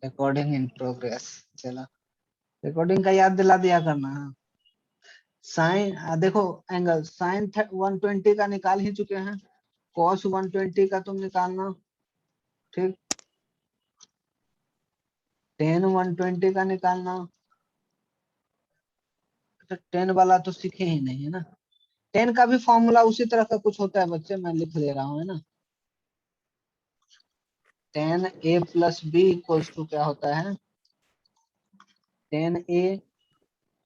Recording in progress. चलो recording का याद दिला दिया करना। साइन देखो एंगल साइन 120 का निकाल ही चुके हैं, कॉस 120 का तुम निकालना, ठीक। टेन 120 का निकालना, तो टेन वाला तो सीखे ही नहीं है ना। टेन का भी फॉर्मूला उसी तरह का कुछ होता है बच्चे, मैं लिख दे रहा हूँ, है ना। Ten a plus b equals to क्या होता है, ten a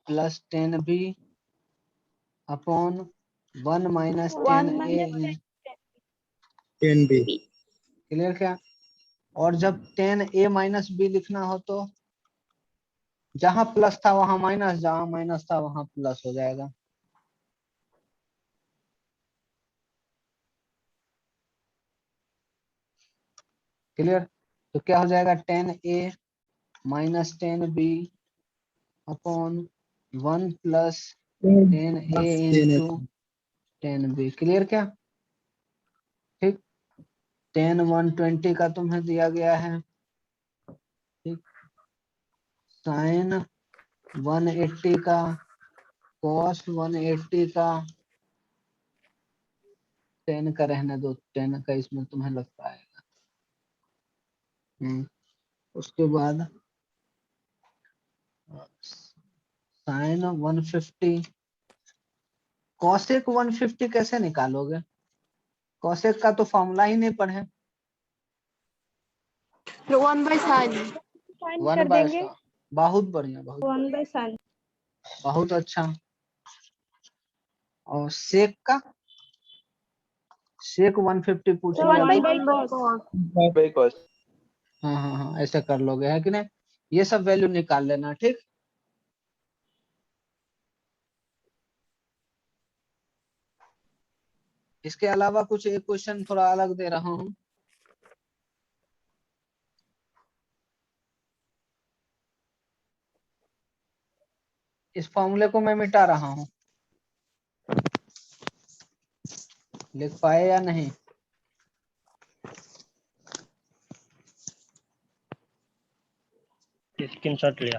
plus ten b upon 1 minus ten a ten b. Clear क्या। और जब टेन ए माइनस बी लिखना हो तो जहां प्लस था वहां माइनस, जहां माइनस था वहां प्लस हो जाएगा। क्लियर। तो क्या हो जाएगा, ten a minus ten b upon 1 plus ten a into ten b. Clear क्या, ठीक। टेन 120 का तुम्हें दिया गया है, ठीक। साइन 180 का, कॉस 180 का, टेन का रहने दो, टेन का इसमें तुम्हें लग पाएगा। उसके बाद साइन 150, कॉसेक 150 कैसे निकालोगे, कॉसेक का तो फॉर्मूला ही नहीं पढ़े। 1/sin वन बाय बहुत बढ़िया, 1/sin बहुत अच्छा। और सेक का, सेक 150 पूछ लिया तो 1/cos हाँ हाँ हाँ ऐसे कर लोगे, है कि नहीं। ये सब वैल्यू निकाल लेना, ठीक। इसके अलावा कुछ एक क्वेश्चन थोड़ा अलग दे रहा हूँ। इस फॉर्मूले को मैं मिटा रहा हूँ, लिख पाए या नहीं। स्क्रीनशॉट लिया।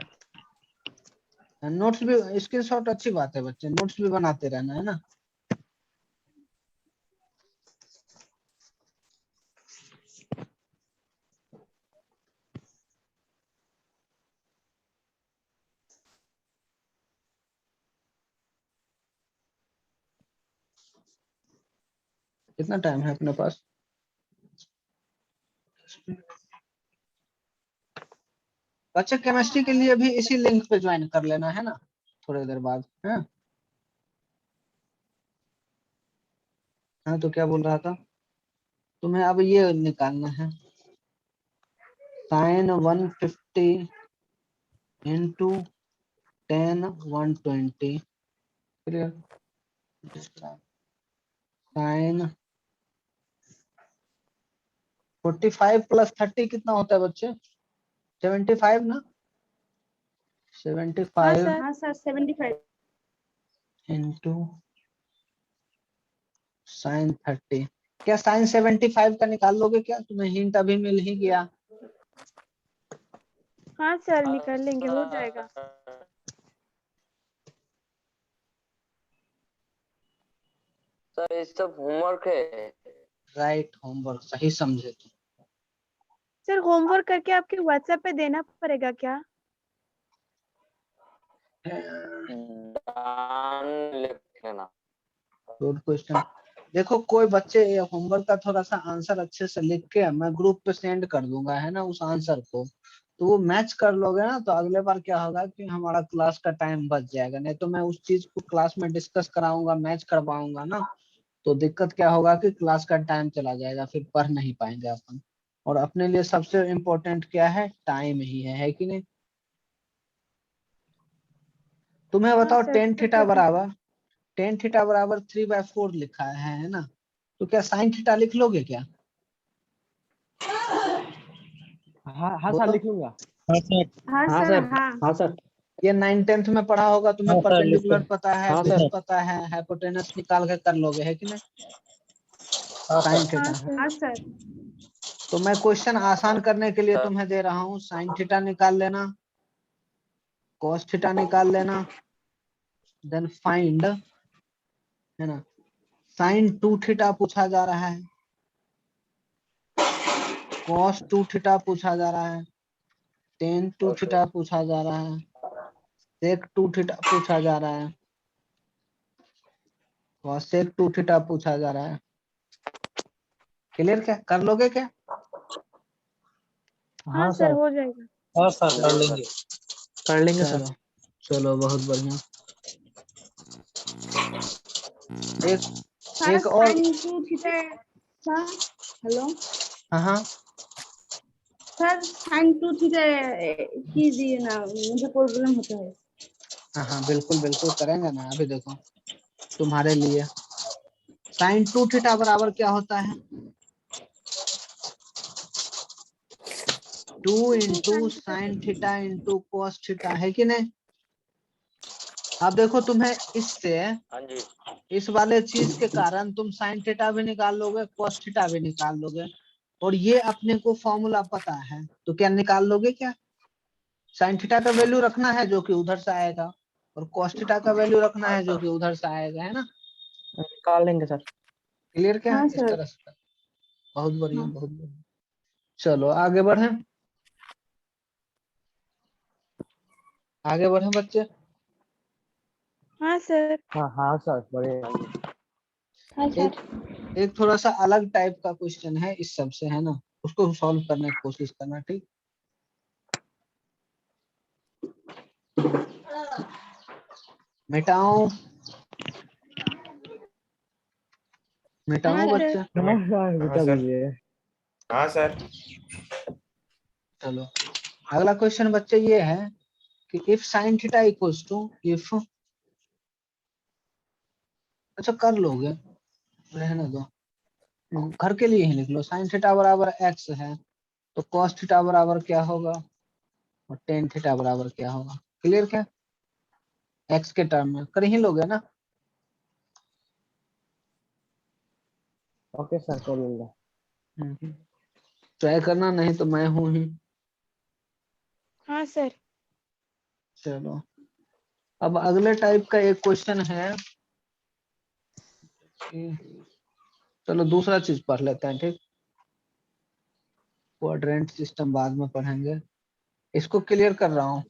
नोट्स भी, स्क्रीनशॉट अच्छी बात है बच्चे, नोट्स भी बनाते रहना, है ना। कितना टाइम है अपने पास, बच्चे केमिस्ट्री के लिए भी इसी लिंक पे ज्वाइन कर लेना, है ना, थोड़ी देर बाद। है हाँ, तो क्या बोल रहा था, तुम्हें अब ये निकालना है, sine 150 into tan 120, clear. Sine 45 plus 30 कितना होता है बच्चे, 75 ना, 75 हाँ सर 75 इंटू साइन 30। क्या साइन 75 का निकाल लोगे क्या, तुम्हें हिंट अभी मिल ही गया। हाँ सर निकाल लेंगे, हो जाएगा। सर ये सब होमवर्क है। राइट, होमवर्क सही समझे तुम। सर होमवर्क करके आपके व्हाट्सएप पे देना पड़ेगा क्या? लिख लेना। Good question. देखो कोई बच्चे होमवर्क का थोड़ा सा आंसर अच्छे से लिख के मैं ग्रुप पे सेंड कर दूंगा, है ना, उस आंसर को, तो वो मैच कर लोगे ना, तो अगले बार क्या होगा कि हमारा क्लास का टाइम बच जाएगा। नहीं तो मैं उस चीज को क्लास में डिस्कस कराऊंगा, मैच करवाऊंगा ना, तो दिक्कत क्या होगा कि क्लास का टाइम चला जाएगा, फिर पढ़ नहीं पाएंगे अपन। और अपने लिए सबसे इम्पोर्टेंट क्या है, टाइम ही है कि नहीं। तुम्हें बताओ सर, टेन थीटा पता बराबर, टेन थीटा बराबर 3/4 लिखा है ना, तो क्या साइन थीटा लिख लोगे क्या। हाँ सर बोलो। लिख लूंगा। हाँ सर। हाँ हाँ सर सर। हाँ हाँ सर। ये 9th-10th में पढ़ा होगा तुम्हें, हाँ सर लिखते परपेंडिकुलर हैं। पता है, हाँ बेस सर। पता है, हाइपोटेनस निकाल के कर लोगे, है कि नहीं, हाँ साइन सर। थीटा। हाँ सर। तो तो मैं क्वेश्चन आसान करने के लिए तुम्हें दे रहा हूँ, साइन थीटा निकाल लेना, कॉस थीटा निकाल लेना, देन फाइंड, है ना, साइन 2 थीटा पूछा जा रहा है, कॉस 2 थीटा पूछा जा रहा है, टेन 2 थीटा पूछा जा रहा है, सेक 2 थीटा पूछा जा रहा है, कॉसेक 2 थीटा पूछा जा रहा है। क्लियर? क्या कर लोगे क्या? हाँ सर हो जाएगा। हाँ सर कर लेंगे। कर लेंगे सर। चलो चलो बहुत बढ़िया। एक और, sin 2 थीटा सर, हेलो हाँ हाँ सर, sin 2 थीटा कीजिए ना, मुझे प्रॉब्लम होता है। हाँ हाँ बिल्कुल बिल्कुल करेंगे ना। अभी देखो तुम्हारे लिए साइन 2 थीटा बराबर क्या होता है? 2 into sine theta into cos theta, है कि नहीं? अब देखो तुम्हें इससे, हाँ जी। इस वाले चीज के कारण तुम साइन थीटा भी निकाल लोगे, कॉस थीटा भी निकाल लोगे, और ये अपने को फॉर्मूला पता है, तो क्या निकाल लोगे क्या? साइन थीटा का वैल्यू रखना है जो कि उधर से आएगा, और कॉस थीटा का वैल्यू रखना है जो कि उधर से आएगा, है ना? निकाल लेंगे सर। क्लियर? क्या हाँ इस सर। तरह से? बहुत बढ़िया हाँ। बहुत बढ़िया। चलो आगे बढ़े, आगे बढ़े बच्चे। हाँ सर। हाँ सर बढ़िया। हाँ एक सर। एक थोड़ा सा अलग टाइप का क्वेश्चन है इस सब से, है ना, उसको सॉल्व करने की कोशिश करना, ठीक? मिटाओ मिटाओ हाँ बच्चे। सर। बेटा दीजिए। हाँ सर। चलो अगला क्वेश्चन बच्चे ये है कि if sine theta equals to, if, अच्छा कर लोगे, रहने दो, घर के लिए ही लिख लो। साइन थीटा बराबर एक्स है, तो कॉस थीटा बराबर क्या होगा, और टेन थीटा बराबर क्या होगा? क्लियर? क्या एक्स के टर्म में कर ही लोगे ना? ओके सर कर लेंगे। ट्राई करना, नहीं तो मैं हूं ही। हाँ सर। चलो अब अगले टाइप का एक क्वेश्चन है कि, चलो दूसरा चीज पढ़ लेते हैं, ठीक? क्वाड्रेंट सिस्टम बाद में पढ़ेंगे, इसको क्लियर कर रहा हूँ।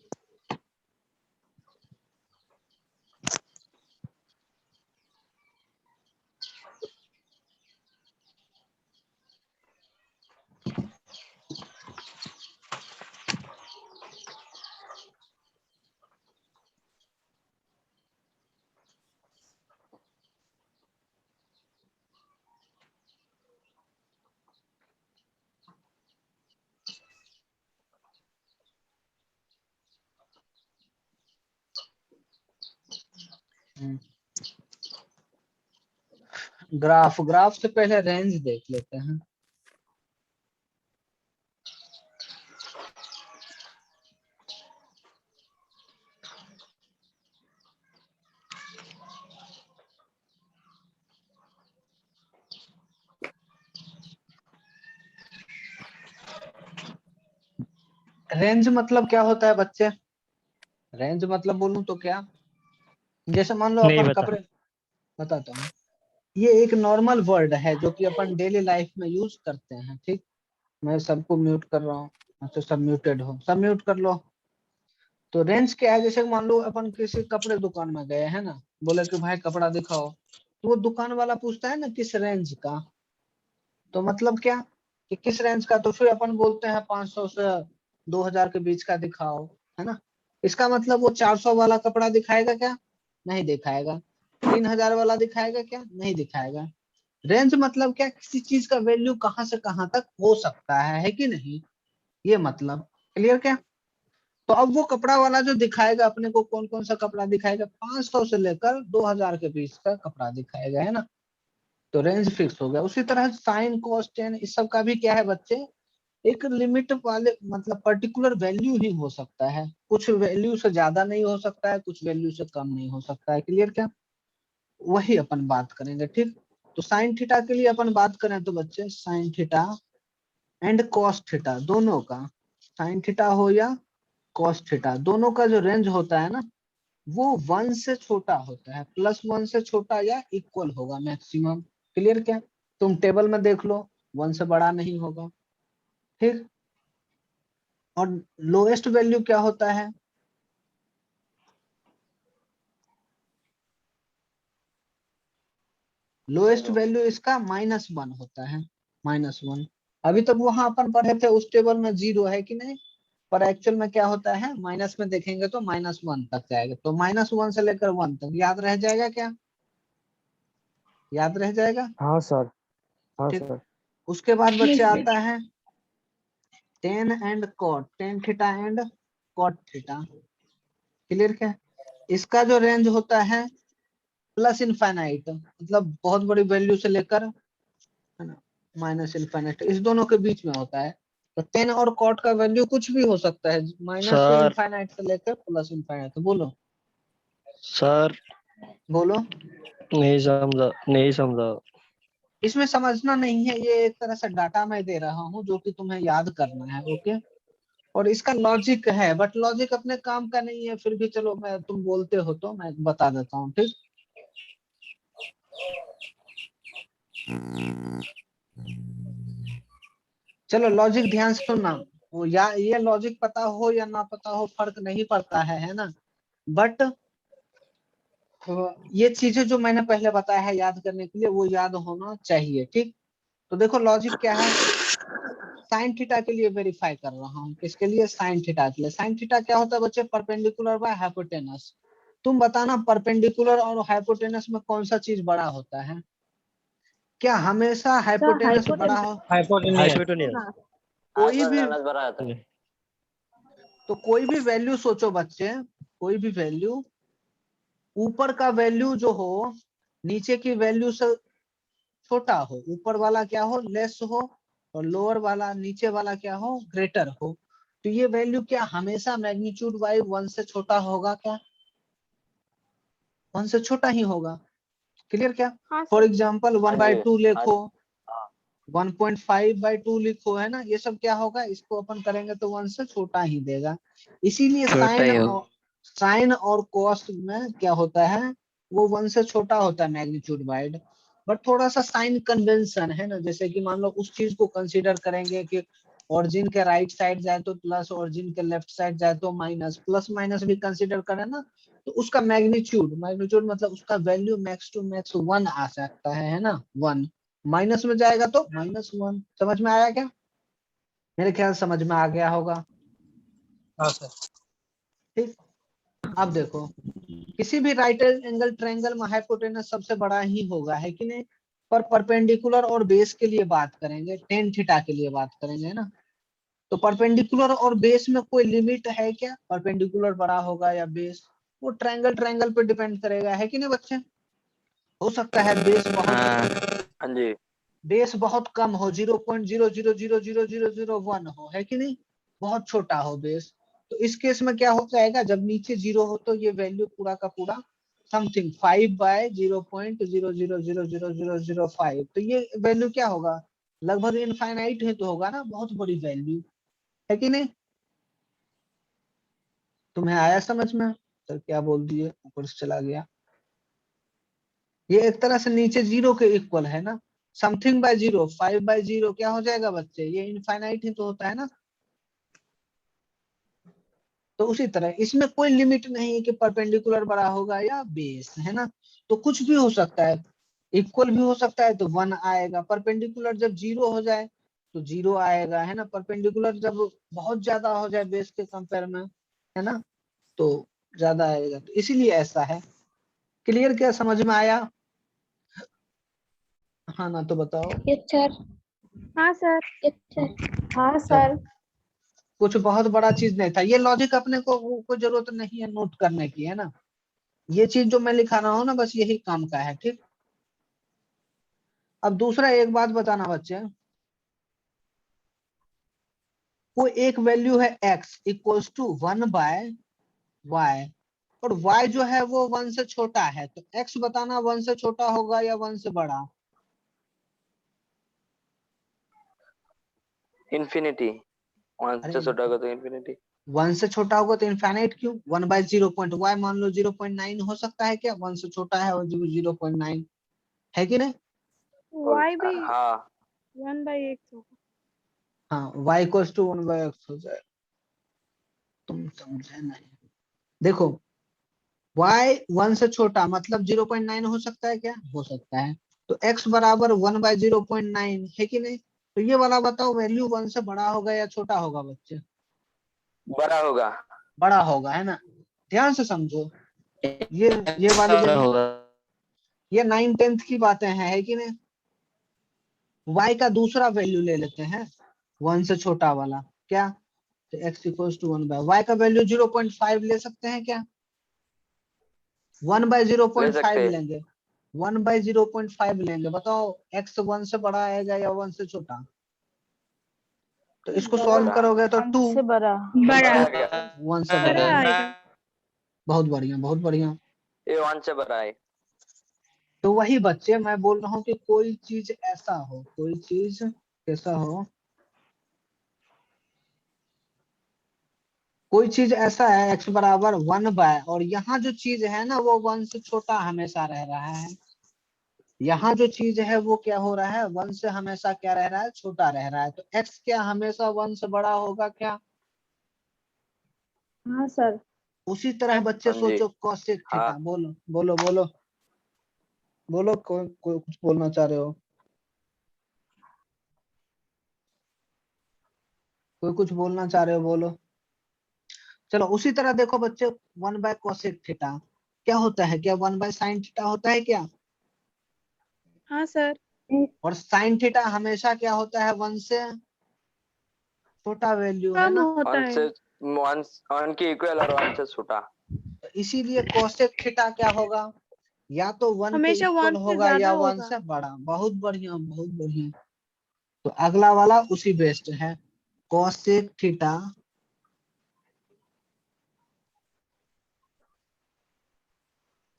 ग्राफ से पहले रेंज देख लेते हैं। रेंज मतलब क्या होता है बच्चे? रेंज मतलब बोलूं तो क्या, जैसे मान लो नहीं अपन बता। कपड़े, बताता हूँ, ये एक नॉर्मल वर्ड है जो कि अपन डेली लाइफ में यूज करते हैं, ठीक? मैं सबको म्यूट कर रहा हूँ, अच्छा सब म्यूटेड हो, सब म्यूट कर लो। तो रेंज क्या है? जैसे मान लो अपन किसी कपड़े दुकान में गए हैं ना, बोले कि भाई कपड़ा दिखाओ, तो वो दुकान वाला पूछता है ना किस रेंज का, तो मतलब क्या कि किस रेंज का, तो फिर अपन बोलते हैं 500 से 2000 के बीच का दिखाओ, है ना? इसका मतलब वो 400 वाला कपड़ा दिखाएगा क्या? नहीं दिखाएगा। 3000 वाला दिखाएगा क्या? नहीं दिखाएगा। रेंज मतलब क्या, किसी चीज का वैल्यू कहाँ से कहाँ तक हो सकता है कि नहीं, ये मतलब। क्लियर? क्या तो अब वो कपड़ा वाला जो दिखाएगा अपने को, कौन कौन सा कपड़ा दिखाएगा, 500 से लेकर 2000 के बीच का कपड़ा दिखाएगा, है ना? तो रेंज फिक्स हो गया। उसी तरह साइन कॉस टेन इस सब का भी क्या है बच्चे, एक लिमिट वाले, मतलब पर्टिकुलर वैल्यू ही हो सकता है, कुछ वैल्यू से ज्यादा नहीं हो सकता है, कुछ वैल्यू से कम नहीं हो सकता है। क्लियर? क्या वही अपन बात करेंगे, ठीक? तो साइन थीटा के लिए अपन बात करें तो बच्चे sine theta and cos theta, दोनों का साइन थीटा हो या कॉस थीटा, दोनों का जो रेंज होता है ना वो 1 से छोटा होता है, +1 से छोटा या इक्वल होगा मैक्सिमम। क्लियर क्या? तुम टेबल में देख लो 1 से बड़ा नहीं होगा। ठीक, और लोएस्ट वैल्यू क्या होता है? लोएस्ट वैल्यू इसका -1 होता है, -1। अभी तक वहां अपन पढ़े थे उस टेबल में 0 है कि नहीं, पर एक्चुअल में क्या होता है, माइनस में देखेंगे तो -1 तक जाएगा। तो -1 से लेकर 1 तक याद रह जाएगा क्या? याद रह जाएगा? हाँ सर, हाँ ठीक, सर। उसके बाद बच्चे आता है tan and cot, tan theta and cot theta. Clear क्या? इसका जो रेंज होता है प्लस इनफाइनाइट, मतलब बहुत बड़ी वैल्यू से लेकर, है ना, माइनस इनफाइनाइट, इस दोनों के बीच में होता है। तो टेन और कॉट का वैल्यू कुछ भी हो सकता है, माइनस सर इनफाइनाइट से लेकर प्लस इनफाइनाइट। तो बोलो सर बोलो। नहीं समझा। इसमें समझना नहीं है, ये एक तरह से डाटा मैं दे रहा हूँ जो कि तुम्हें याद करना है। ओके, और इसका लॉजिक है, बट लॉजिक अपने काम का नहीं है, फिर भी चलो मैं, तुम बोलते हो तो मैं बता देता हूँ। ठीक, चलो लॉजिक ध्यान से सुनना। वो या ये लॉजिक पता हो या ना पता हो फर्क नहीं पड़ता है ना, बट ये चीजें जो मैंने पहले बताया है याद करने के लिए, वो याद होना चाहिए। ठीक, तो देखो लॉजिक क्या है, साइन थीटा के लिए वेरीफाई कर रहा हूँ। किसके लिए? साइन थीटा के लिए। साइन थीटा क्या होता है बच्चे? Perpendicular by hypotenuse. तुम बताना परपेंडिकुलर और हाइपोटेनस में कौन सा चीज बड़ा होता है? क्या हमेशा हाइपोटेनस बड़ा हो? हाइपोटेनियस। कोई भी, हाइपोटेनस बड़ा होता है। तो कोई भी वैल्यू सोचो बच्चे, कोई भी वैल्यू, ऊपर का वैल्यू जो हो नीचे की वैल्यू से छोटा हो, ऊपर वाला क्या हो, लेस हो, और लोअर वाला, नीचे वाला क्या हो, ग्रेटर हो। तो ये वैल्यू क्या हमेशा मैग्नीट्यूड वाइज 1 से छोटा होगा क्या? 1 से छोटा ही होगा। क्लियर क्या? हाँ फॉर सर। एग्जाम्पल हाँ 1/2 जी, लिखो, हाँ 1.5/2 लिखो, है ना, ये सब क्या होगा, इसको अपन करेंगे तो 1 से छोटा ही देगा। इसीलिए छोटा ही हो। साइन और कॉस में क्या होता है, वो 1 से छोटा होता है मैग्नीट्यूड वाइड। बट थोड़ा सा साइन कन्वेंशन है ना, जैसे कि मान लो उस चीज को कंसीडर करेंगे कि ऑरिजिन के राइट साइड जाए तो प्लस, ऑरिजिन के लेफ्ट साइड जाए तो माइनस, प्लस माइनस भी कंसीडर करें ना, तो उसका मैग्नीट्यूड, मैग्नीट्यूड मतलब उसका वैल्यू मैक्स टू मैक्स 1 आ सकता है ना, 1। माइनस में जाएगा तो -1। समझ में आया क्या? मेरे ख्याल समझ में आ गया होगा। हाँ सर। ठीक, अब देखो किसी भी राइट एंगल ट्रायंगल में हाइपोटेनस सबसे बड़ा ही होगा, है कि नहीं? पर परपेंडिकुलर और बेस के लिए बात करेंगे, टेन थीटा के लिए बात करेंगे ना, तो परपेंडिकुलर और बेस में कोई लिमिट है क्या? परपेंडिकुलर बड़ा होगा या बेस? वो ट्रायंगल ट्रायंगल पे डिपेंड करेगा, है कि नहीं बच्चे? हो सकता है हाँ हाँ जी। बेस बहुत कम हो, 0.00000001 हो, है कि नहीं? बहुत छोटा हो बेस। तो इस केस में क्या हो जाएगा, जब नीचे 0 हो तो ये वैल्यू पूरा का पूरा समथिंग 5/0.0000005, तो ये वैल्यू क्या होगा, लगभग इनफाइनाइट ही तो होगा ना, बहुत बड़ी वैल्यू, है कि नहीं? तुम्हें आया समझ में? सर क्या बोल दिए, ऊपर से चला गया। ये एक तरह से नीचे 0 के इक्वल है ना, समथिंग बाय 0, 5/0 क्या हो जाएगा बच्चे, ये इनफाइनाइट ही तो होता है ना। तो उसी तरह इसमें कोई लिमिट नहीं है कि परपेंडिकुलर बड़ा होगा या बेस, है ना, तो कुछ भी हो सकता है, इक्वल भी हो सकता है तो 1 आएगा, परपेंडिकुलर जब 0 हो जाए तो 0 आएगा, है ना, परपेंडिकुलर जब बहुत ज्यादा हो जाए बेस के कंपेयर में, है ना, तो ज्यादा आएगा, तो इसीलिए ऐसा है। क्लियर क्या, समझ में आया? हाँ ना, तो बताओ। हाँ सर। हाँ चलो, सर। कुछ बहुत बड़ा चीज नहीं था, ये लॉजिक अपने को कोई जरूरत नहीं है नोट करने की, है ना, ये चीज जो मैं लिखा रहा हूँ ना बस यही काम का है। ठीक, अब दूसरा एक बात बताना बच्चे, वो एक वैल्यू है x इक्वल्स टू 1/y, और y जो है वो 1 से छोटा है, तो x बताना 1 से छोटा होगा या 1 से बड़ा? इन्फिनिटी, 1 अरे से छोटा होगा तो इन्फिनिटी। 1 से छोटा होगा तो इनफाइनाइट क्यों? 1/0. मान लो 0.9 हो सकता है क्या? 1 से छोटा है और 0.9 है कि नहीं? y भी हाँ 1/x होगा। हाँ, y इक्वल्स टू 1/x हो जाए। तुम समझे नहीं। देखो y 1 से छोटा मतलब 0.9 हो सकता है क्या? हो सकता है। तो x बराबर 1/0.9 है कि नहीं? तो ये वाला बताओ वैल्यू 1 से बड़ा होगा या छोटा होगा बच्चे? बड़ा होगा। बड़ा होगा, है ना? ध्यान से समझो। ये वाली बड़ा वैल्यू, होगा। ये 9/10 की बातें हैं, है कि नहीं? y का दूसरा वैल्यू ले लेते हैं 1 से छोटा वाला, क्या? तो x इक्वल्स टू 1/y का वैल्यू 0.5 ले सकते हैं क्या? ले 1/0.5 सकते। लेंगे, 1/0.5 लेंगे। बताओ x 1 से बड़ा आएगा या 1 से छोटा? तो इसको सॉल्व बड़ा। करोगे तो 2 से बड़ा। बड़ा। आ गया। 1 से बड़ा बड़ा है। आएगा। बहुत बढ़िया, बहुत बढ़िया। ये 1 से बड़ा है। तो वही बच्चे मैं बोल रहा हूँ कि कोई चीज ऐसा हो, कोई चीज कैसा हो, कोई चीज ऐसा है x बराबर 1/, और यहाँ जो चीज है ना वो 1 से छोटा हमेशा रह रहा है। यहाँ जो चीज है वो क्या हो रहा है? 1 से हमेशा क्या रह रहा है? छोटा रह रहा है। तो x क्या हमेशा 1 से बड़ा होगा क्या? हाँ सर। उसी तरह बच्चे हाँ जी। सोचो cosec हाँ थीटा। बोलो बोलो बोलो बोलो, कोई कुछ बोलना चाह रहे हो? कोई कुछ बोलना चाह रहे हो? बोलो। चलो उसी तरह देखो बच्चे, 1/cosec थीटा क्या होता है? क्या 1/sin थीटा होता है क्या? हाँ सर। और sin थीटा हमेशा क्या होता है? 1 से छोटा वैल्यू, है कम ना? होता 1 है। से 1 के इक्वल और 1 से छोटा। तो इसीलिए cosec थीटा क्या होगा? या तो 1 के हमेशा इक्वल 1 से होगा ज्यादा या 1 होगा। से बड़ा। बहुत बढ़िया, बहुत बढ़िया। तो अगला वाला उसी बेस्ड है। cosec theta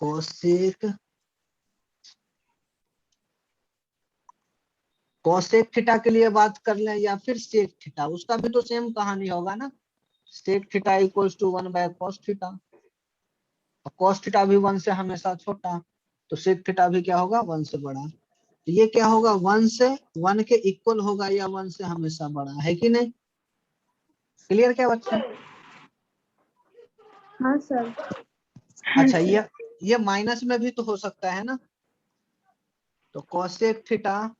cosec cosec theta के लिए बात कर लें या फिर sec थीटा, उसका भी तो सेम कहानी होगा ना। sec theta equals to 1/cos theta. cos theta भी 1 से हमेशा छोटा, तो sec थीटा भी क्या होगा? 1 से बड़ा। तो ये क्या होगा? 1 से 1 के इक्वल होगा या 1 से हमेशा बड़ा, है कि नहीं? क्लियर क्या बच्चा? हाँ सर। अच्छा, ये माइनस में भी तो हो सकता है ना। तो cosec थीटा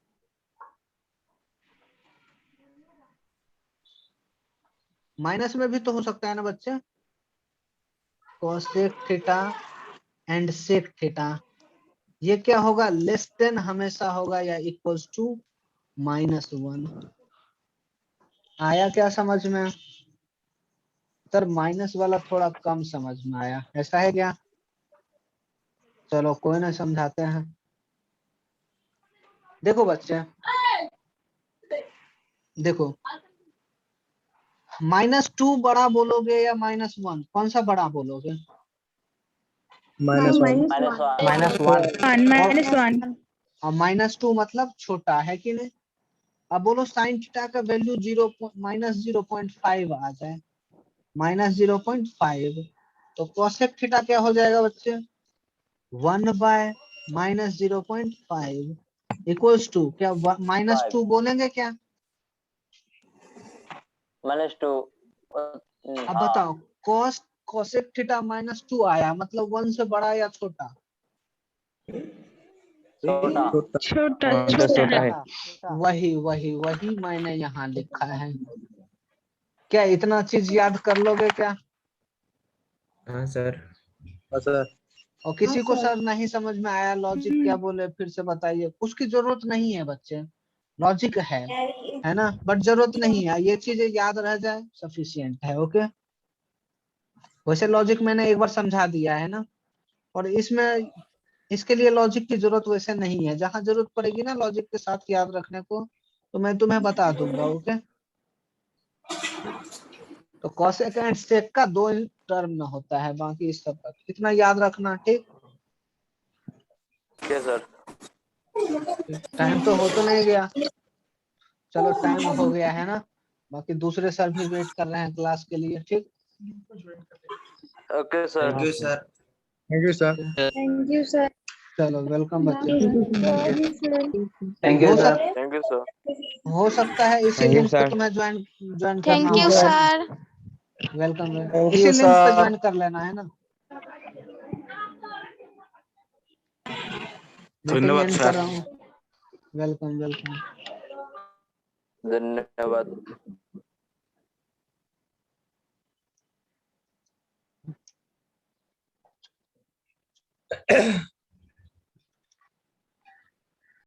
माइनस में भी तो हो सकता है ना बच्चे। cosec theta and sec theta, ये क्या होगा? लेस देन हमेशा होगा या इक्वल्स टू -1। आया क्या समझ में? सर माइनस वाला थोड़ा कम समझ में आया, ऐसा है क्या? चलो कोई ना, समझाते हैं। देखो बच्चे, देखो -2 बड़ा बोलोगे या -1, कौन सा बड़ा बोलोगे? -1 -1। -1। और -2 मतलब छोटा, है कि नहीं? अब बोलो साइन थीटा का वैल्यू -0.5 आ जाए, -0.5, तो कोसेक थीटा क्या हो जाएगा बच्चे? 1/-0.5 इक्वल्स टू क्या? -2 बोलेंगे क्या? -2। अब हाँ बताओ, कोसेक थीटा -2 आया मतलब 1 से बड़ा या छोटा? छोटा। छोटा। छोटा है। वही वही वही मैंने यहाँ लिखा है। क्या इतना चीज याद कर लोगे क्या? हाँ सर। हाँ सर। और किसी को हाँ, सर नहीं समझ में आया, लॉजिक क्या बोले फिर से बताइए। उसकी जरूरत नहीं है बच्चे, लॉजिक है ना, बट जरूरत नहीं है। ये चीजें याद रह जाए सफिशियंट है। ओके, वैसे लॉजिक मैंने एक बार समझा दिया है ना, और इसमें इसके लिए लॉजिक की जरूरत वैसे नहीं है। जहां जरूरत पड़ेगी ना लॉजिक के साथ याद रखने को, तो मैं तुम्हें बता दूंगा। ओके, तो कॉसेक एंड सेक का 2 टर्म में होता है, बाकी सब इतना याद रखना। ठीक, ठीक है सर। टाइम तो हो तो नहीं गया? चलो टाइम हो गया है ना। बाकी दूसरे सर भी वेट कर रहे हैं क्लास के लिए, ठीक। Okay sir. Thank you sir. Thank you sir. Thank you sir. चलो वेलकम बच्चे। थैंक यू हो सर। सक थैंक यू सर। हो सकता है इसी Thank you, लिंक पे sir. तुम्हें ज्वाइन करना थैंक यू होगा। सर। वेलकम Thank इसी you, लिंक पे sir. ज्वाइन कर लेना है ना। मीटिंग धन्यवाद एंड कर सर। रहा हूँ। Welcome welcome. धन्यवाद।